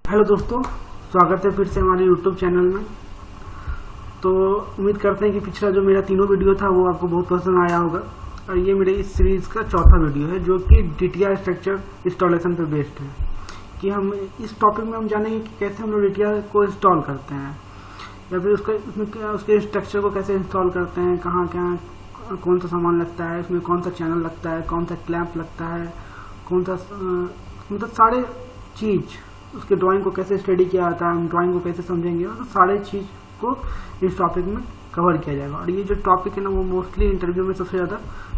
Hello दोस्तों, स्वागत है फिर से हमारे यूट्यूब चैनल में। तो उम्मीद करते हैं कि पिछला जो मेरा तीनों वीडियो था वो आपको बहुत पसंद आया होगा। और ये मेरे इस सीरीज का चौथा वीडियो है जो कि DTR स्ट्रक्चर इंस्टॉलेशन पे बेस्ड है। कि हम इस टॉपिक में हम जानेंगे कि कैसे हम लोग DTR को इंस्टॉल करते हैं या फिर उसके स्ट्रक्चर को कैसे इंस्टॉल करते हैं, कहाँ कौन सा सामान लगता है, इसमें कौन सा चैनल लगता है, कौन सा क्लैंप लगता है, कौन सा मतलब सारे चीज़ उसके ड्राइंग को कैसे स्टडी किया जाता है, हम ड्राइंग को कैसे समझेंगे, और सारे चीज़ को इस टॉपिक में कवर किया जाएगा। और ये जो टॉपिक है ना वो मोस्टली इंटरव्यू में सबसे ज़्यादा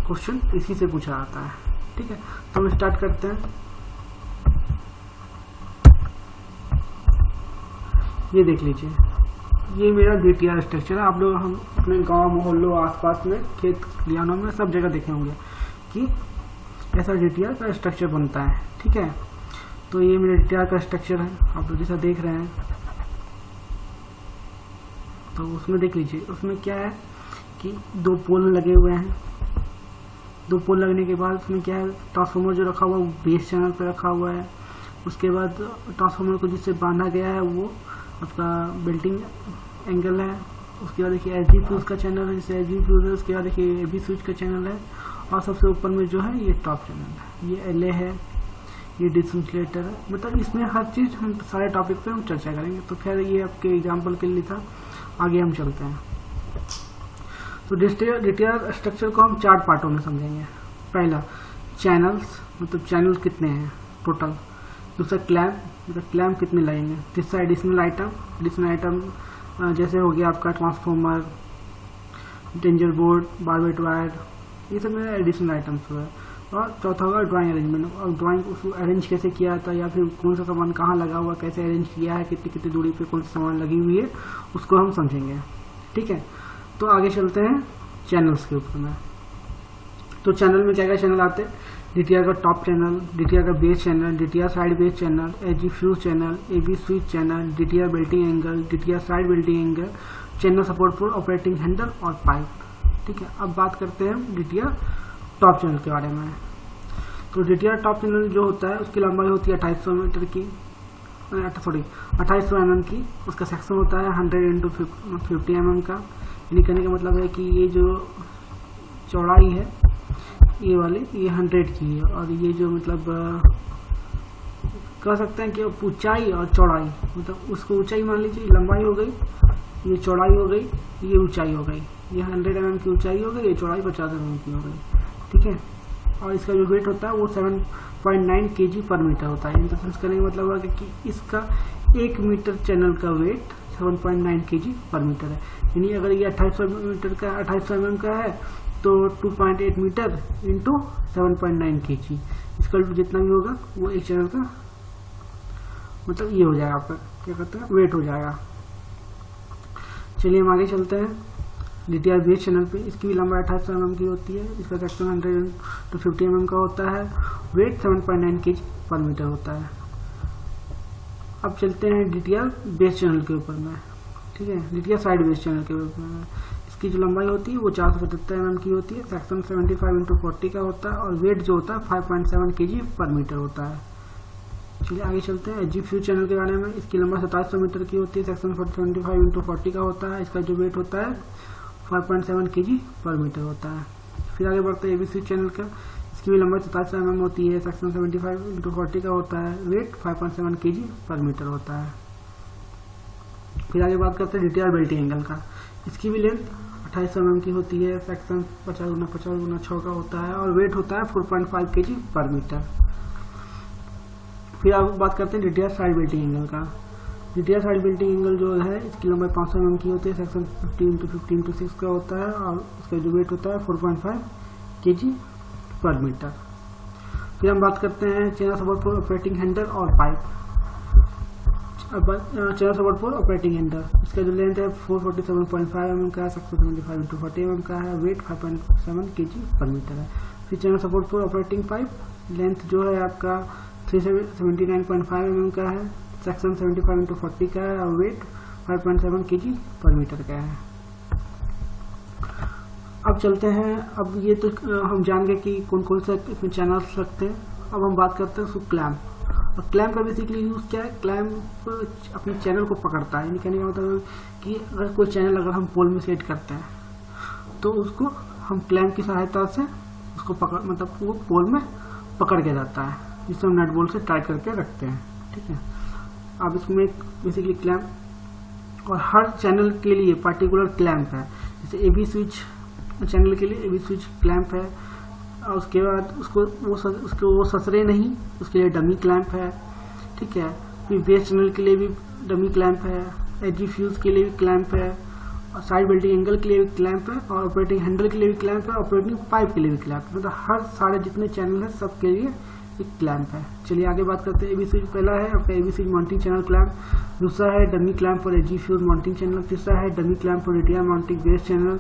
क्वेश्चन इसी से पूछा जाता है। ठीक है, तो हम स्टार्ट करते हैं। ये देख लीजिए, ये मेरा DTR स्ट्रक्चर है। आप लोग हम अपने गांव मोहल्लों आसपास में खेत खलिहानों में सब जगह देखे होंगे कि ऐसा DTR का स्ट्रक्चर बनता है। ठीक है, तो ये मेरा DTR का स्ट्रक्चर है, आप लोग जैसा देख रहे हैं। तो उसमें देख लीजिए, उसमें क्या है कि दो पोल लगे हुए हैं। दो पोल लगने के बाद उसमें क्या है, ट्रांसफार्मर जो रखा हुआ है वो बेस चैनल पे रखा हुआ है। उसके बाद ट्रांसफार्मर को जिससे बांधा गया है वो आपका बेल्टिंग एंगल है। उसके बाद देखिए SG फ्यूज का चैनल है, जैसे SG फ्यूज है। उसके बाद देखिए AB स्विच का चैनल है, और सबसे ऊपर में जो है ये टॉप चैनल है, ये LA है, ये डिसइंसुलेटर है। मतलब इसमें हर चीज़ हम सारे टॉपिक पे हम चर्चा करेंगे। तो खैर ये आपके एग्जाम्पल के लिए था, आगे हम चलते हैं। तो DTR स्ट्रक्चर को हम 4 पार्टों में समझेंगे। पहला चैनल्स, मतलब चैनल कितने हैं टोटल। दूसरा क्लैंप, मतलब क्लैंप कितने लगेंगे। तीसरा एडिशनल आइटम जैसे हो गया आपका transformer, danger board, barbed wire, ये सब मेरा एडिशनल आइटम्स हुआ। और चौथा होगा ड्राइंग अरेंजमेंट, और ड्राइंग उसको अरेंज कैसे किया था, या फिर कौन सा सामान कहाँ लगा हुआ, कैसे अरेंज किया है, कितनी कितनी दूरी पे कौन सा सामान लगी हुई है, उसको हम समझेंगे। ठीक है, तो आगे चलते हैं चैनल्स के ऊपर में। तो चैनल में क्या क्या चैनल आते हैं। DTR का टॉप चैनल, DTR का base channel, DTR side base channel, SG fuse channel, AB switch channel, DTR Belting angle, DTR side belting angle, channel support for operating handle और पाइप। ठीक है, अब बात करते हैं DTR टॉप चैनल के बारे में। तो DTR टॉप चैनल जो होता है उसकी लंबाई होती है 2800 मीटर की, 2800 mm की। उसका सेक्शन होता है 100 × 50 mm का। यानी कहने का मतलब है कि ये जो चौड़ाई है ये वाली, ये 100 की है, और ये जो मतलब कह सकते हैं कि ऊंचाई और चौड़ाई, मतलब उसको ऊंचाई मान लीजिए, लंबाई हो गई, ये चौड़ाई हो गई, ये ऊंचाई हो गई। ये 100 mm की ऊंचाई हो गई, ये चौड़ाई 50 mm की हो गई। ठीक है, और इसका जो वेट होता है वो 7.9 kg पर मीटर होता है। इंटरसेंस करने का मतलब है कि इसका 1 मीटर चैनल का वेट 7.9 kg पर मीटर है। यानी अगर ये 2800 mm का है तो 2.8 मीटर इंटू 7.9 kg, इसका जितना भी होगा वो एक चैनल का मतलब ये हो जाएगा, आपका क्या कहते हैं वेट हो जाएगा। चलिए हम आगे चलते हैं। DTR बेस चैनल पे इसकी भी लंबाई 2800 mm की होती है। इसका सेक्शन 100 × 50 mm का होता है। वेट 7.9 kg पर मीटर होता है। अब चलते हैं DTR बेस चैनल के ऊपर में। ठीक है, DTR साइड बेस चैनल के ऊपर में इसकी जो लंबाई होती है वो 477 mm की होती है। सेक्शन 75 × 40 का होता है, और वेट जो होता है 5.7 kg पर मीटर होता है। चलिए आगे चलते हैं SG फ्यूज चैनल के बारे में। इसकी लंबाई 2700 मीटर की होती है। सेक्शन 75 × 40 का होता है। इसका जो वेट होता है 5.7 kg पर मीटर होता है। फिर आगे बढ़ते हैं AB स्विच चैनल का। इसकी भी लंबाई 2700 mm होती है। सेक्शन 75 × 40 का होता है। वेट 5.7 kg पर मीटर होता है। फिर आगे बात करते हैं DTR बेल्टिंग एंगल का। इसकी भी लेंथ 2800 mm की होती है। सेक्शन 50 × 50 × 6 का होता है, और वेट होता है 4.5 kg पर मीटर। फिर आप बात करते हैं DTR साइड बेल्टिंग एंगल का। DTR साइड बेल्टिंग एंगल जो है इसकी लंबाई 500 mm की होती है। सेक्शन 50 × 50 × 6 का होता है, और उसका जो वेट होता है 4.5 kg पर मीटर। फिर हम बात करते हैं channel support for operating handle और पाइप। अब channel support for operating handle, इसका जो लेंथ है 447.5 mm का है। सेक्शन 75 × 40 mm का है। वेट 5.7 kg पर मीटर है। फिर channel support for operating pipe, length जो है आपका 379.5 mm का है। सेक्शन 75 × 40 का है, और वेट 5.7 kg पर मीटर का है। अब चलते हैं, अब ये तो हम जान गए कि कौन कौन से इसमें चैनल्स लगते हैं। अब हम बात करते हैं उसको क्लैंप। और क्लैंप का बेसिकली यूज क्या है, क्लैंप अपने चैनल को पकड़ता है। यानी कहने का मतलब कि अगर कोई चैनल अगर हम पोल में सेट करते हैं तो उसको हम क्लैंप की सहायता से उसको पकड़, मतलब वो पोल में पकड़ के जाता है, जिससे हम नट बोल्ट से टाइट करके रखते हैं। ठीक है, अब इसमें बेसिकली क्लैंप और हर चैनल के लिए पर्टिकुलर क्लैंप है। जैसे एबी स्विच चैनल के लिए एबी स्विच क्लैंप है, और उसके बाद उसको वो ससरे नहीं, उसके लिए डमी क्लैंप है। ठीक है, फिर बेस चैनल के लिए भी डमी क्लैंप है, एजी फ्यूज के लिए भी क्लैंप है, और साइड बेल्टिंग एंगल के लिए भी क्लैंप है, और ऑपरेटिंग हैंडल के लिए भी क्लैंप है, ऑपरेटिंग पाइप के लिए भी क्लैंप है। मतलब हर सारे जितने चैनल है सब के लिए एक क्लैंप है। चलिए आगे बात करते हैं। एबी स्विच पहला है आपका AB switch mounting channel clamp, दूसरा है डमी क्लैंप और एजी फ्यूज माउंटिंग चैनल, तीसरा है डमी क्लैंप और रेडिया माउंटिंग बेस चैनल,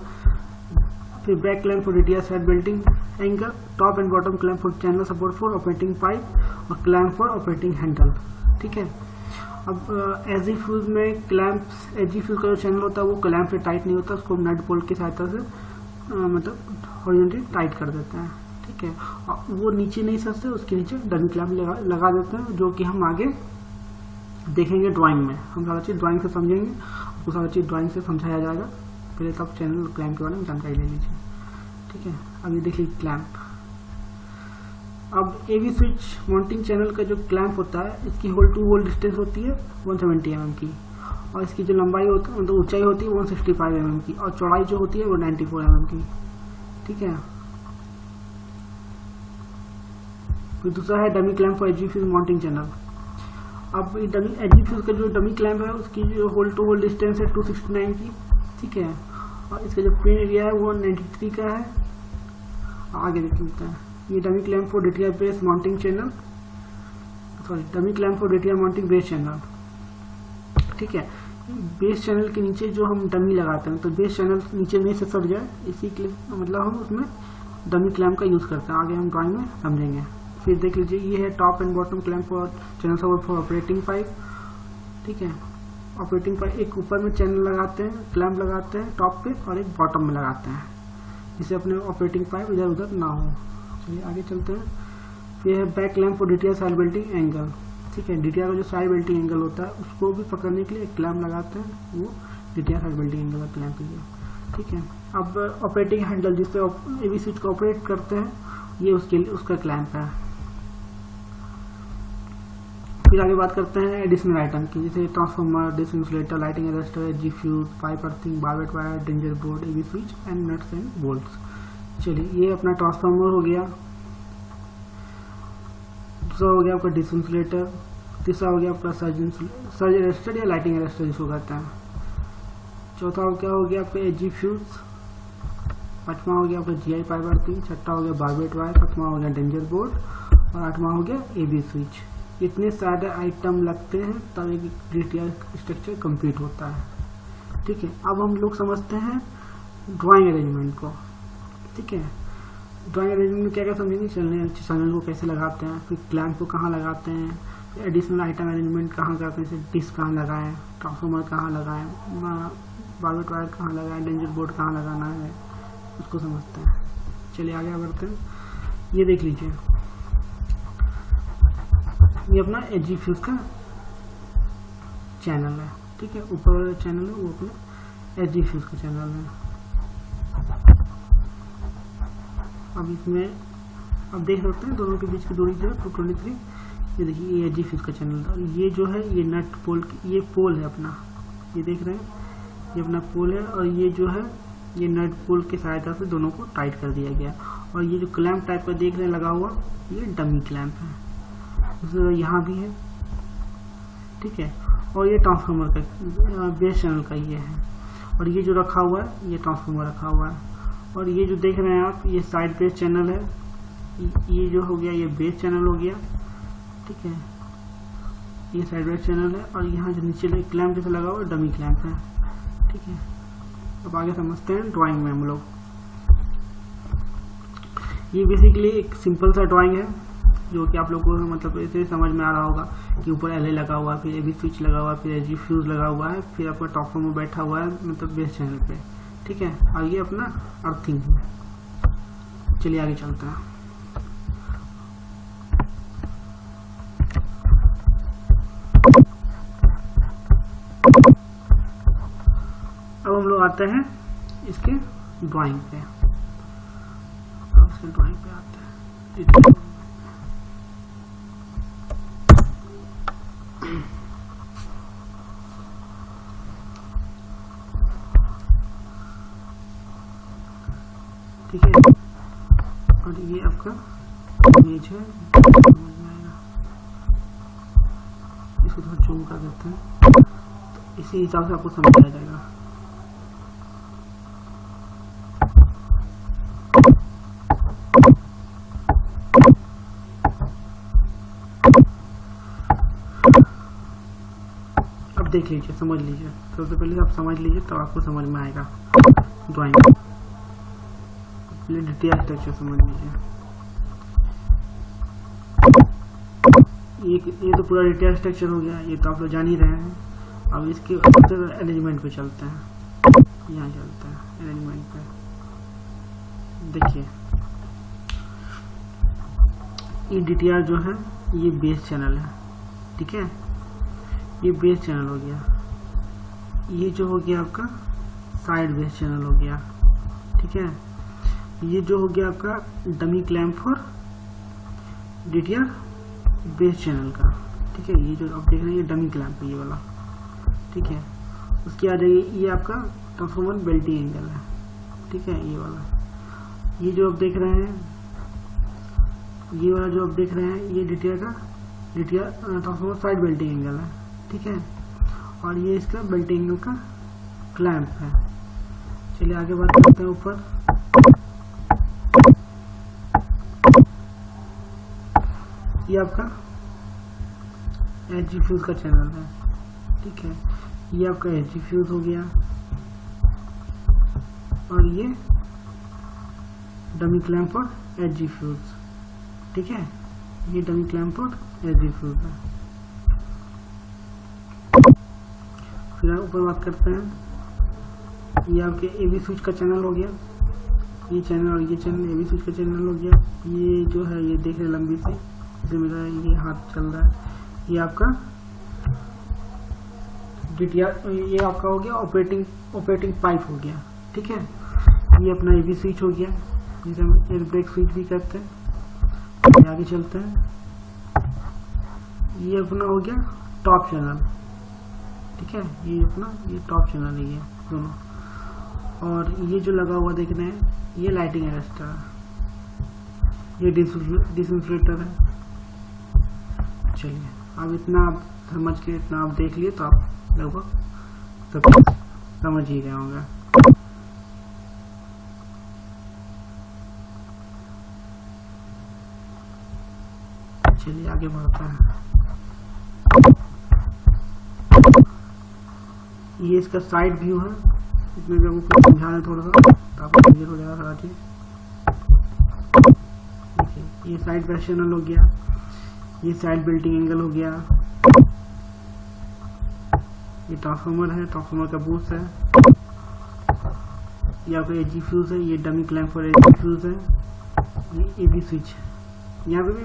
फिर back clamp for radial side belting angle, top and bottom clamp for channel support for operating pipe, और clamp for operating handle. ठीक है, अब AG fuse में clamp AG fuse का जो channel होता है वो क्लैंप से टाइट नहीं होता, उसको नट बोल्ट की सहायता से मतलब हॉरिजॉन्टली टाइट कर देते हैं। ठीक है, और वो नीचे नहीं ससते, उसके नीचे डमी क्लैंप लगा देते हैं, जो कि हम आगे देखेंगे ड्राइंग में। हम सारा चीज ड्राइंग से समझेंगे, आपको सारा चीज ड्राइंग से समझाया जाएगा। पहले तो आप चैनल क्लैंप के बारे में जानकारी ले लीजिए। ठीक है, अब ये देखिए क्लैंप। अब एबी स्विच माउंटिंग चैनल का जो क्लैंप होता है, इसकी होल टू होल डिस्टेंस होती है 170 mm की, और इसकी जो लंबाई होती है, मतलब ऊंचाई होती है 165 mm की, और चौड़ाई जो होती है वो 94 mm की। ठीक है, फिर दूसरा है dummy clamp for AG fuse mounting channel. अब एजी फ्यूज का जो डमी क्लैंप है उसकी जो होल टू होल डिस्टेंस है 269 की। ठीक है, और इसका जो प्लेन एरिया है वो 93 का है। आगे देख लेते हैं, ये dummy clamp for DTR base mounting channel, sorry dummy clamp for DTR mounting base channel. ठीक है, बेस चैनल के नीचे जो हम डमी लगाते हैं तो बेस चैनल नीचे नहीं से सट जाए, इसी के लिए मतलब हम उसमें डमी क्लैंप का यूज करते हैं। आगे हम ड्राइंग में समझेंगे। फिर देख लीजिए, ये है top and bottom clamp for channel support for operating pipe. ठीक है, ऑपरेटिंग पाइप एक ऊपर में चैनल लगाते हैं, क्लैंप लगाते हैं टॉप पे, और एक बॉटम में लगाते हैं, जिससे अपने ऑपरेटिंग पाइप इधर उधर ना हो। चलिए आगे चलते हैं। फिर है back clamp for DTR side belting angle. ठीक है, डीटीआर का जो साइड बेल्टिंग एंगल होता है उसको भी पकड़ने के लिए एक क्लैंप लगाते हैं, वो डीटीआर साइड बेल्टिंग एंगल का क्लैंप है। ठीक है, अब ऑपरेटिंग हैंडल जिससे एबी स्विच को ऑपरेट करते हैं, ये उसका क्लैंप है। फिर आगे बात करते हैं एडिशनल आइटम की, जैसे transformer, disc insulator, lighting arrester, AG fuse, pipe earthing, barbed wire, danger board, AB switch and nuts and bolts. चलिए, ये अपना ट्रांसफार्मर हो गया, दूसरा हो गया आपका डिस इंसुलेटर, तीसरा हो गया आपका सर्ज अरेस्टर या लाइटिंग अरेस्टर जिसको कहते हैं, चौथा क्या हो गया आपका एजी फ्यूज, पांचवा हो गया आपका जीआई पाइप अर्थिंग, छठा हो गया बारबेट वायर, सातवां हो गया डेंजर बोर्ड, और आठवां हो गया एबी स्विच। इतने सारे आइटम लगते हैं तब एक डीटीआर स्ट्रक्चर कंप्लीट होता है। ठीक है, अब हम लोग समझते हैं ड्राइंग अरेंजमेंट को। ठीक है, ड्राइंग अरेंजमेंट में क्या क्या समझेंगे, चैनल को कैसे लगाते हैं, फिर क्लैंप को कहाँ लगाते हैं, फिर एडिशनल आइटम अरेंजमेंट कहाँ करते हैं, जैसे डिस्क कहाँ लगाएं, ट्रांसफार्मर कहाँ लगाएं, बारबेट वायर कहाँ लगाएं, डेंजर बोर्ड कहाँ लगाना है, उसको समझते हैं। चलिए आगे बढ़ते हैं। ये देख लीजिए, ये अपना एजी फ्यूज का चैनल है। ठीक है, ऊपर वाला चैनल है वो अपना एजी फ्यूज का चैनल है। अब इसमें अब देख सकते हैं दोनों के बीच की दूरी जो है 223। ये देखिए, ये एजी फ्यूज का चैनल था। ये जो है ये नट पोल, ये पोल है अपना, ये देख रहे हैं, ये अपना पोल है, और ये जो है ये नट पोल की सहायता से दोनों को टाइट कर दिया गया। और ये जो क्लैंप टाइप का देख रहे हैं लगा हुआ, ये डमी क्लैंप है, यहाँ भी है। ठीक है, और ये ट्रांसफार्मर का बेस चैनल का ये है, और ये जो रखा हुआ है ये ट्रांसफार्मर रखा हुआ है, और ये जो देख रहे हैं आप ये साइड बेस चैनल है, ये जो हो गया ये बेस चैनल हो गया। ठीक है, ये साइड बेस चैनल है, और यहाँ जो नीचे क्लैंप जैसे लगा हुआ डमी क्लैंप है। ठीक है, अब आगे समझते हैं ड्राइंग में हम लोग। ये बेसिकली एक सिंपल सा ड्राइंग है जो कि आप लोगों को मतलब ऐसे समझ में आ रहा होगा कि ऊपर एलए लगा हुआ है, फिर एबी स्विच लगा हुआ है, फिर एजी फ्यूज लगा हुआ है, फिर आपका ट्रांसफार्मर बैठा हुआ है मतलब बेस चैनल पे। ठीक है, और ये अपना अर्थिंग है। चलिए आगे चलते हैं। अब आते हैं इसके ड्राइंग पे। अब इसके ड्राइंग पे आते हैं। ठीक है, और ये आपका इमेज है, इसको थोड़ा जूम कर देते हैं, तो इसी हिसाब से आपको समझ आ जाएगा। अब देख लीजिए, समझ लीजिए, सबसे पहले आप समझ लीजिए तो आपको समझ में आएगा ड्राइंग। डिटेल स्ट्रक्चर समझ लीजिए। ये तो पूरा डिटेल स्ट्रक्चर हो गया, ये तो आप लोग जान ही रहे हैं। अब इसके अरेंजमेंट पे चलते हैं, यहाँ चलते हैं अरेंजमेंट पे। देखिए ये DTR जो है ये बेस चैनल है, ठीक है, ये बेस चैनल हो गया। ये जो हो गया आपका साइड बेस चैनल हो गया, ठीक है। ये जो हो गया आपका dummy clamp for DTR base channel का, ठीक है। ये जो आप देख रहे हैं ये डमी क्लैंप है, ये वाला, ठीक है। उसके आ जाइए, ये आपका ट्रांसफॉर्मर बेल्टिंग एंगल है, ठीक है, ये वाला। ये जो आप देख रहे हैं, ये वाला जो आप देख रहे हैं, ये DTR transformer side belting angle है, ठीक है। और ये इसका बेल्टिंग एंगल का क्लैंप है। चलिए आगे बात करते हैं ऊपर। ये आपका HG फ्यूज का चैनल है, ठीक है। ये आपका HG फ्यूज हो गया, और ये डमी क्लैंप और HG फ्यूज, ठीक है। ये डमी क्लैंप और HG फ्यूज है। फिर ऊपर बात करते हैं, ये आपके AB स्विच का चैनल हो गया, ये चैनल और ये चैनल AB स्विच का चैनल हो गया। ये जो है ये देख रहे लंबी सी, इसे मेरा ये हाथ चल रहा है, ये आपका DTR, ये आपका हो गया ऑपरेटिंग पाइप हो गया, ठीक है। ये अपना AB स्विच हो गया, जिसे हम एयर ब्रेक स्विच भी कहते हैं। आगे चलते हैं, ये अपना हो गया टॉप चैनल, ठीक है। ये अपना ये टॉप चैनल है, ये दोनों। और ये जो लगा हुआ देख रहे हैं, ये लाइटिंग अरेस्टर है, ये डिसइंफ्लेटर है। चलिए अब इतना आप समझ के, इतना आप देख लिए तो आप लगभग सब समझ ही गए होंगे। चलिए आगे बढ़ते हैं। ये इसका साइड व्यू है, इसमें भी आपको समझा रहे थोड़ा सा, तो आपको क्लियर हो जाएगा सारा चीज। देखिए ये साइड बेस चैनल हो गया, ये साइड बिल्टिंग एंगल हो गया, ये ट्रांसफार्मर है, ट्रांसफार्मर का बूस्ट है, ये आपका HG फ्यूज है, ये dummy clamp for HG fuse है, ये AB स्विच। यहाँ पे भी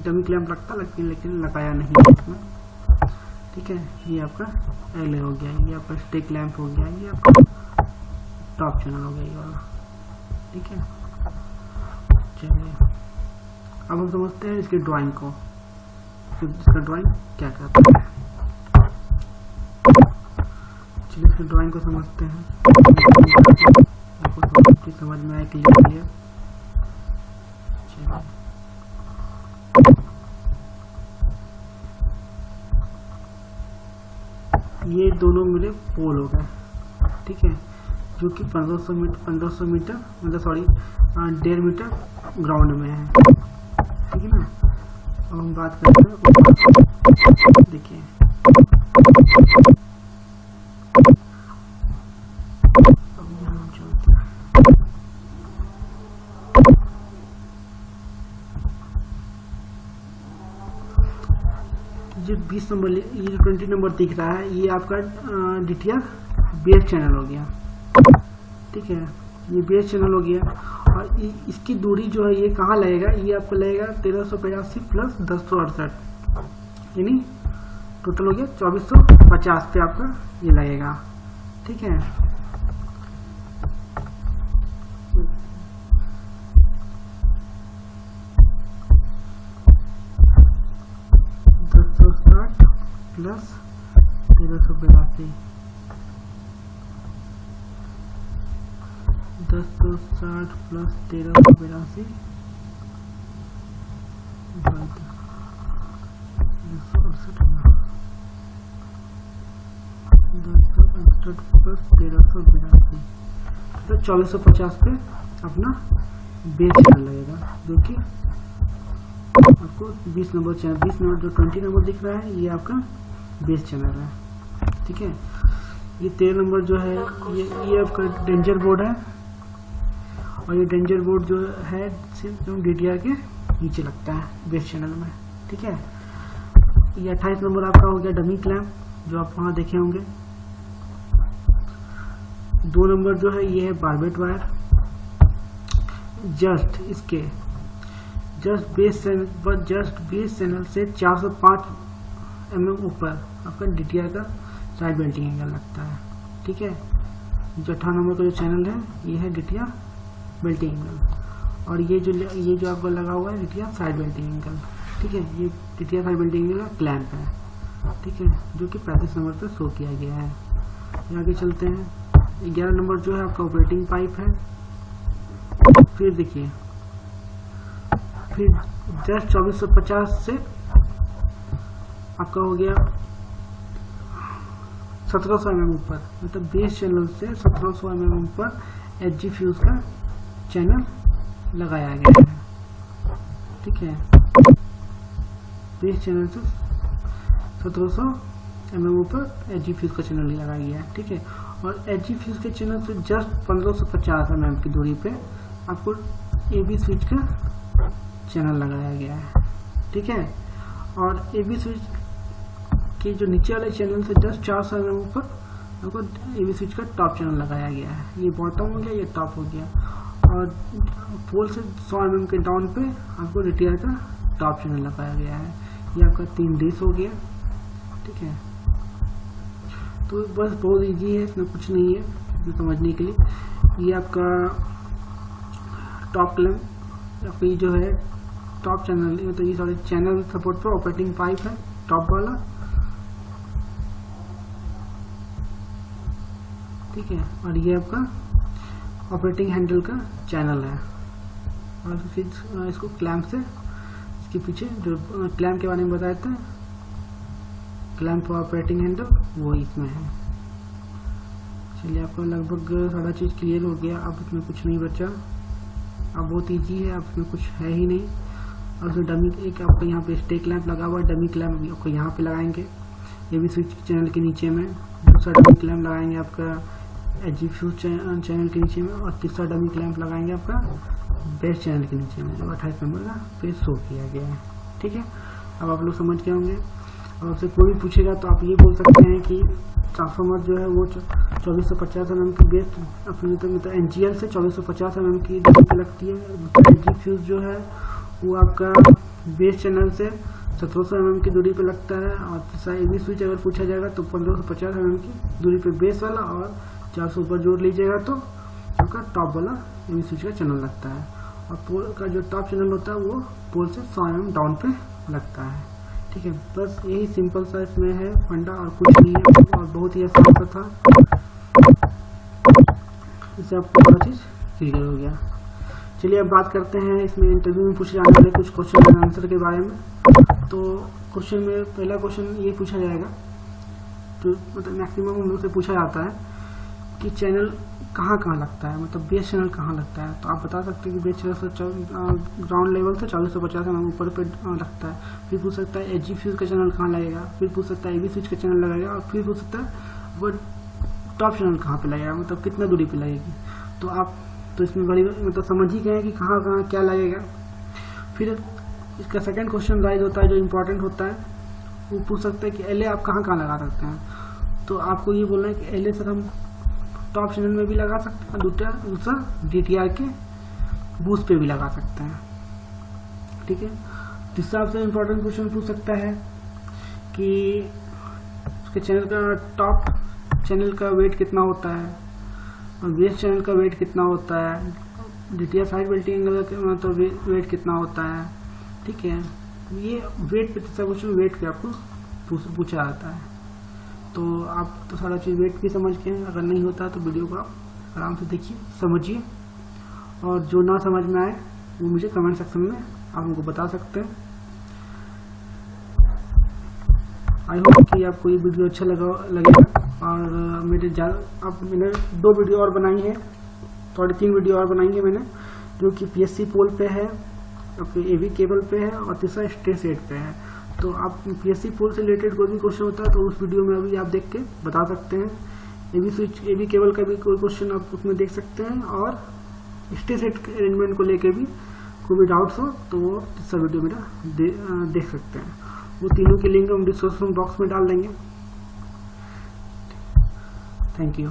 डमी क्लैंप लगता लेकिन लगाया नहीं है इसमें, ठीक है। ये आपका LA हो गया, ये आपका स्टिक लैंप हो गया, ये आपका टॉप चैनल हो गया, ये वाला, ठीक है। चलिए अब हम समझते हैं इसकी ड्राइंग को, इसका ड्राइंग क्या कहता है। चलिए इसकी ड्राइंग को समझते हैं, आपको समझ में आए क्लियर। ये दोनों मेरे पोल हो गए, ठीक है, जो कि 1500 मीटर मतलब सॉरी 1.5 मीटर ग्राउंड में है, ठीक है ना। अब हम बात करते हैं, देखिए ये 20 नंबर, ये जो 20 नंबर दिख रहा है, ये आपका DTR बेस चैनल हो गया, ठीक है। ये बेस चैनल हो गया, और इसकी दूरी जो है ये कहाँ लगेगा, ये आपको लगेगा 1385 प्लस 1068, यानी टोटल हो गया 2450 पे आपका ये लगेगा, ठीक है। प्लस 1382, 1060 प्लस 1382 प्लस 1382, तो 2450 पे अपना बेस चैनल लगेगा, जो कि आपको 20 नंबर चैनल, 20 नंबर जो 20 नंबर दिख रहा है ये आपका बेस चैनल है। ठीक है, ये 13 नंबर जो है ये आपका डेंजर बोर्ड है, और ये डेंजर बोर्ड जो है DTR के नीचे लगता है बेस चैनल में। ठीक है, ये 28 नंबर आपका हो गया डमी क्लैम्प, जो आप वहाँ देखे होंगे। 2 नंबर जो है ये है barbed wire, just base channel से 405 mm ऊपर आपका DTR का साइड बेल्टिंग एंगल लगता है। ठीक है, जो 18 नंबर का जो चैनल है ये है DTR बेल्टिंग एंगल, और ये जो आपका लगा हुआ है DTR साइड बेल्टिंग एंगल। ठीक है, ये DTR साइड बेल्टिंग एंगल का क्लैंप है। ठीक है, जो कि 35 नंबर पर शो किया गया है। आगे चलते हैं, 11 नंबर जो है आपका ऑपरेटिंग पाइप है। फिर देखिए, फिर जस्ट 2450 से आपका हो गया 1700 mm ऊपर, मतलब बेस चैनल से 1700 mm ऊपर HG फ्यूज का चैनल लगाया गया है। ठीक है, बेस चैनल से 1700 mm ऊपर HG फ्यूज का चैनल लगाया गया है। ठीक है, और HG फ्यूज के चैनल से जस्ट 1550 mm की दूरी पे आपको AB स्विच का चैनल लगाया गया है। ठीक है, और AB स्विच के जो नीचे वाले चैनल से जस्ट 400 mm ऊपर आपको AB स्विच का टॉप चैनल लगाया गया है। ये बॉटम हो गया, ये टॉप हो गया, और पोल से 100 mm के डाउन पे आपको DTR का टॉप चैनल लगाया गया है। ये आपका 3 डिश हो गया। ठीक है, तो बस बहुत इजी है, इसमें कुछ नहीं है समझने के लिए। ये आपका टॉप क्लैम्प, आपकी जो है टॉप चैनल, मतलब ये सारे चैनल सपोर्ट पर ऑपरेटिंग पाइप है टॉप वाला। ठीक है, और ये आपका ऑपरेटिंग हैंडल का चैनल है, और फिर इसको क्लैम्प से, इसके पीछे जो क्लैम्प के बारे में बताया था, क्लैम्प और ऑपरेटिंग हैंडल वो इसमें है। चलिए, आपका लगभग सारा चीज़ क्लियर हो गया, अब इसमें कुछ नहीं बचा, अब बहुत ईजी है, अब इसमें कुछ है ही नहीं। और जो डमी एक आपका यहाँ पे स्टे क्लैम्प लगा हुआ है, डमी क्लैम्प आपको यहाँ पे लगाएंगे ये भी स्विच चैनल के नीचे में। दूसरा डमी क्लैम्प लगाएंगे आपका HG फ्यूज चैनल के नीचे में, और तीसरा डमी क्लैम्प लगाएंगे आपका बेस चैनल के नीचे में, जो 28 नंबर का पे शो किया गया है। ठीक है, अब आप लोग समझ गए होंगे। और आपसे कोई भी पूछेगा तो आप ये बोल सकते हैं कि ट्रांसफार्मर जो है वो 2450 mm की बेस अपनी मतलब NGL से 2450 mm की दूरी पे लगती है। HG फ्यूज जो है वो आपका बेस चैनल से 1700 mm की दूरी पे लगता है, और तीसरा AB स्विच अगर पूछा जाएगा तो 1550 mm की दूरी पे बेस वाला, और 400 ऊपर जोड़ लीजिएगा तो आपका टॉप वाला AB स्विच का चैनल लगता है। और पोल का जो टॉप चैनल होता है वो पोल से 100 mm डाउन पे लगता है। ठीक है, बस यही सिंपल सा इसमें है फंडा, और कुछ नहीं है, और बहुत ही आसान सा था। इससे आपको सारा चीज क्लियर हो गया। चलिए, अब बात करते हैं इसमें इंटरव्यू में पूछे जाने वाले कुछ क्वेश्चन एंड आंसर के बारे में। तो क्वेश्चन में पहला क्वेश्चन ये पूछा जाएगा, जो मतलब मैक्सिमम हम लोग से पूछा जाता है कि चैनल कहाँ लगता है, मतलब बेस चैनल कहाँ लगता है। तो आप बता सकते हैं कि बेस चैनल से ग्राउंड लेवल से 2450 mm ऊपर पे लगता है। फिर पूछ सकता है HG फ्यूज का चैनल कहाँ लगेगा, फिर पूछ सकता है AB स्विच का चैनल लगेगा, और फिर पूछ सकता है वो टॉप चैनल कहाँ पे लगेगा, मतलब कितना दूरी पे लगेगी। तो आप तो इसमें बड़ी मतलब समझ ही गए कि कहाँ क्या लगेगा। फिर इसका सेकंड क्वेश्चन राइज होता है, जो इम्पोर्टेंट होता है, वो पूछ सकते हैं कि LA आप कहाँ लगा सकते हैं। तो आपको ये बोलना है कि LA सर हम टॉप चैनल में भी लगा सकते हैं, दूसरा DTR के बूस्ट पे भी लगा सकते हैं। ठीक है, तीसरा आपसे इम्पोर्टेंट क्वेश्चन पूछ सकता है कि उसके चैनल का टॉप चैनल का वेट कितना होता है, और बेस चैनल का वेट कितना होता है, DTR साइड बेल्टिंग एंगल का मतलब वेट कितना होता है। ठीक है, ये वेट पे तीसरा क्वेश्चन वेट पे आपको पूछा जाता है। तो आप तो सारा चीज़ वेट भी समझ के हैं, अगर नहीं होता तो वीडियो को आराम से देखिए, समझिए, और जो ना समझ में आए वो मुझे कमेंट सेक्शन में आप हमको बता सकते हैं। आई होप कि आपको ये वीडियो अच्छा लगेगा। और मैंने 2 वीडियो और बनाई है, 3 वीडियो और बनाई है मैंने, जो कि PSC पोल पे है, AV केबल पे है, और तीसरा स्टेट सेट पे है। तो आप PSC पोल से रिलेटेड कोई भी क्वेश्चन होता है तो उस वीडियो में अभी आप देख के बता सकते हैं। AV केबल का भी कोई क्वेश्चन आप उसमें देख सकते हैं, और स्टेट सेट अरेंजमेंट को लेके भी कोई भी डाउट्स हो तो वो तीसरा वीडियो मेरा देख सकते हैं। वो तीनों की लिंक हम डिस्क्रिप्शन बॉक्स में डाल देंगे। Thank you.